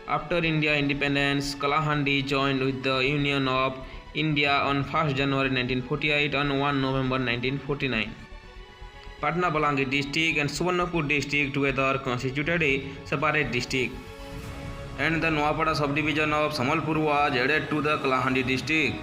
After India independence, Kalahandi joined with the Union of India on 1st January 1948 and 1 November 1949. Patna Balangir district and Suvarnapur district together constituted a separate district, and the Noapada subdivision of Samalpur was added to the Kalahandi district.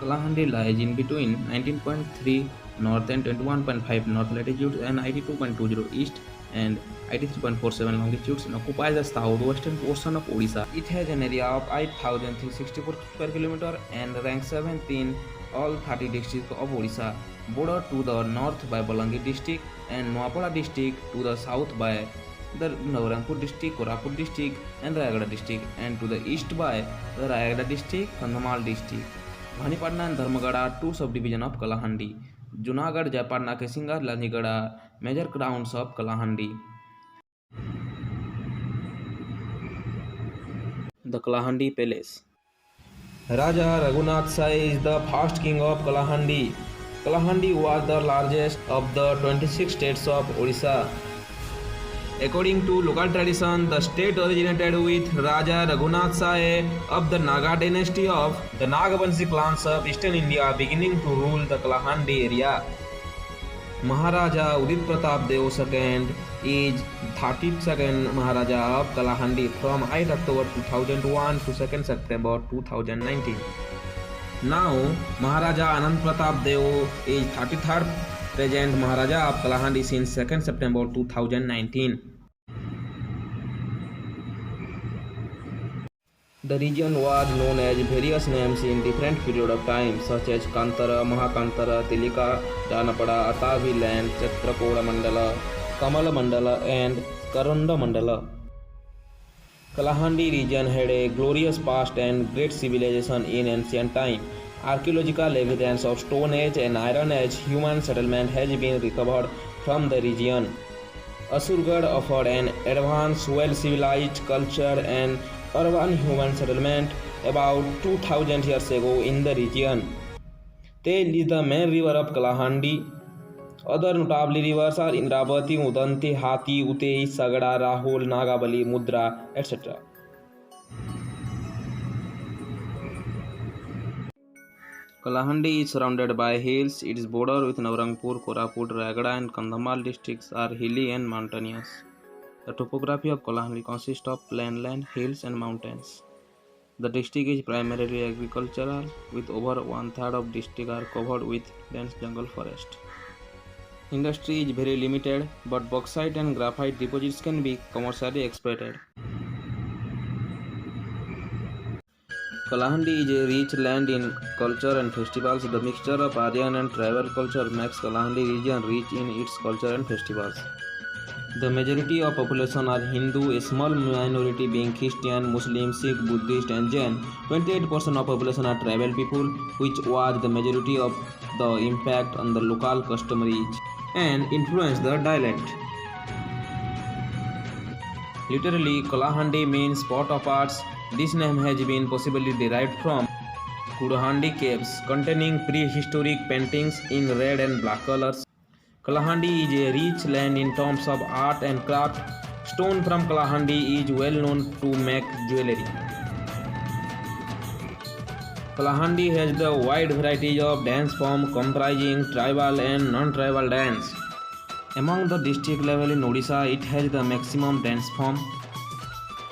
Kalahandi lies in between 19.3 north and 21.5 north latitude and 82.20 east and 83.47 longitudes, and occupies the southwestern portion of Odisha. It has an area of 8,364 square kilometer and ranks 7th in all 30 districts of Odisha, bordered to the north by Balangir district and Noapada district, to the south by the Navarangpur district, Koraput district and Rayagada district, and to the east by the Rayagada district, Kandhamal district. Bhanipadna and Dharmagada are two subdivisions of Kalahandi. Junagadh, Jaipadna, Kesingar, Lanigada, major towns of Kalahandi. The Kalahandi Palace. Raja Raghunath Sai is the first king of Kalahandi. Kalahandi was the largest of the 26 states of Odisha. According to local tradition, the state originated with Raja Raghunath Sai of the Naga dynasty of the Nagavanshi clans of eastern India, beginning to rule the Kalahandi area. Maharaja Udit Pratap Dev II is 32nd Maharaja of Kalahandi from 8 October 2001 to 2nd September 2019. Now, Maharaja Anand Pratap Dev is 33rd present Maharaja of Kalahandi since 2nd September 2019. The region was known as various names in different periods of time, such as Kantara, Mahakantara, Tilika, Janapada, Atavi land, Chitrakoda Mandala, Kamala Mandala and Karunda Mandala. Kalahandi region had a glorious past and great civilization in ancient time. Archaeological evidence of Stone Age and Iron Age human settlement has been recovered from the region. Asurgarh offered an advanced, well-civilized culture and urban human settlement about 2000 years ago in the region. Tel is the main river of Kalahandi. Other notable rivers are Indravati, Udanti, Hati, Utei, Sagada, Rahul, Nagabali, Mudra, etc. Kalahandi is surrounded by hills. Its border with Navarangpur, Koraput, Rayagada and Kandhamal districts are hilly and mountainous. The topography of Kalahandi consists of plain land, hills and mountains. The district is primarily agricultural, with over one-third of district are covered with dense jungle forest. Industry is very limited, but bauxite and graphite deposits can be commercially exploited. Kalahandi is a rich land in culture and festivals. The mixture of Aryan and tribal culture makes Kalahandi region rich in its culture and festivals. The majority of population are Hindu, a small minority being Christian, Muslim, Sikh, Buddhist and Jain. 28% of population are tribal people, which was the majority of the impact on the local customaries and influenced the dialect. Literally, Kalahandi means spot of arts. This name has been possibly derived from Kudahandi caves containing prehistoric paintings in red and black colors. Kalahandi is a rich land in terms of art and craft. Stone from Kalahandi is well known to make jewelry. Kalahandi has the wide variety of dance forms comprising tribal and non-tribal dance. Among the district level in Odisha, it has the maximum dance form.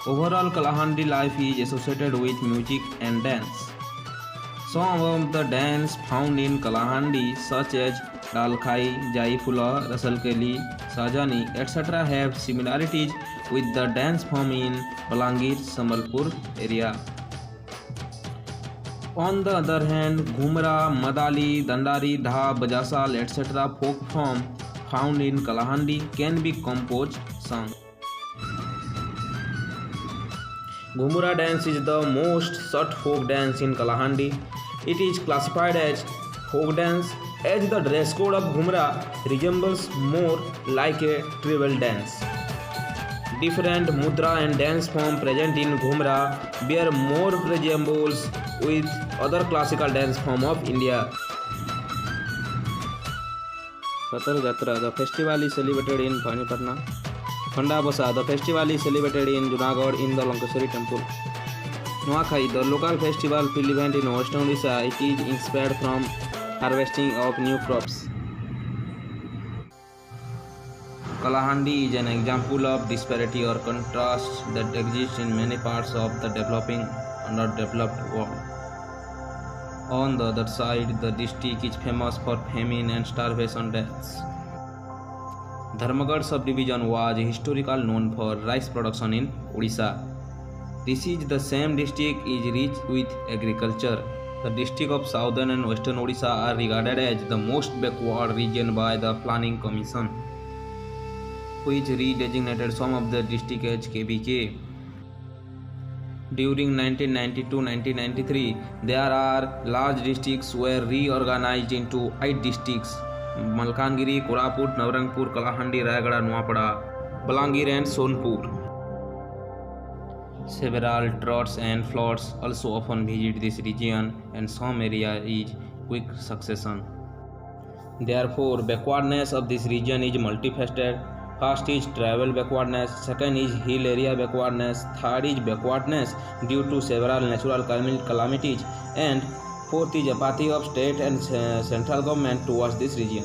Overall, Kalahandi life is associated with music and dance. Some of the dance found in Kalahandi, such as Dalkhai, Jaifula, Rasalkeli, Sajani, etc., have similarities with the dance form in Balangir, Samalpur area. On the other hand, Ghumra, Madali, Dandari, Dha, Bajasal, etc. folk form found in Kalahandi can be composed sung. Ghumra dance is the most sought folk dance in Kalahandi. It is classified as folk dance as the dress code of Ghumra resembles more like a tribal dance. Different mudra and dance form present in Ghumra bear more resembles with other classical dance form of India. Satar Jatra, the festival is celebrated in Panipatna. Khanda Basa, the festival is celebrated in Junagadh in the Lankeshwari temple. Nuakhai, the local festival field event in Western Odisha, it is inspired from harvesting of new crops. Kalahandi is an example of disparity or contrast that exists in many parts of the developing and underdeveloped world. On the other side, the district is famous for famine and starvation deaths. Dharmagarh subdivision was historically known for rice production in Odisha. This is the same district is rich with agriculture. The district of Southern and Western Odisha are regarded as the most backward region by the Planning Commission, which redesignated some of the district as KBK. During 1990 to 1993, there are large districts were reorganized into 8 districts: Malkangiri, Koraput, Navrangpur, Kalahandi, Rayagada, Nuapada, Balangir and Sonpur. Several droughts and floods also often visit this region, and some area is quick succession. Therefore, backwardness of this region is multifaceted. First is travel backwardness, second is hill area backwardness, third is backwardness due to several natural calamities, and fourth is apathy of state and central government towards this region.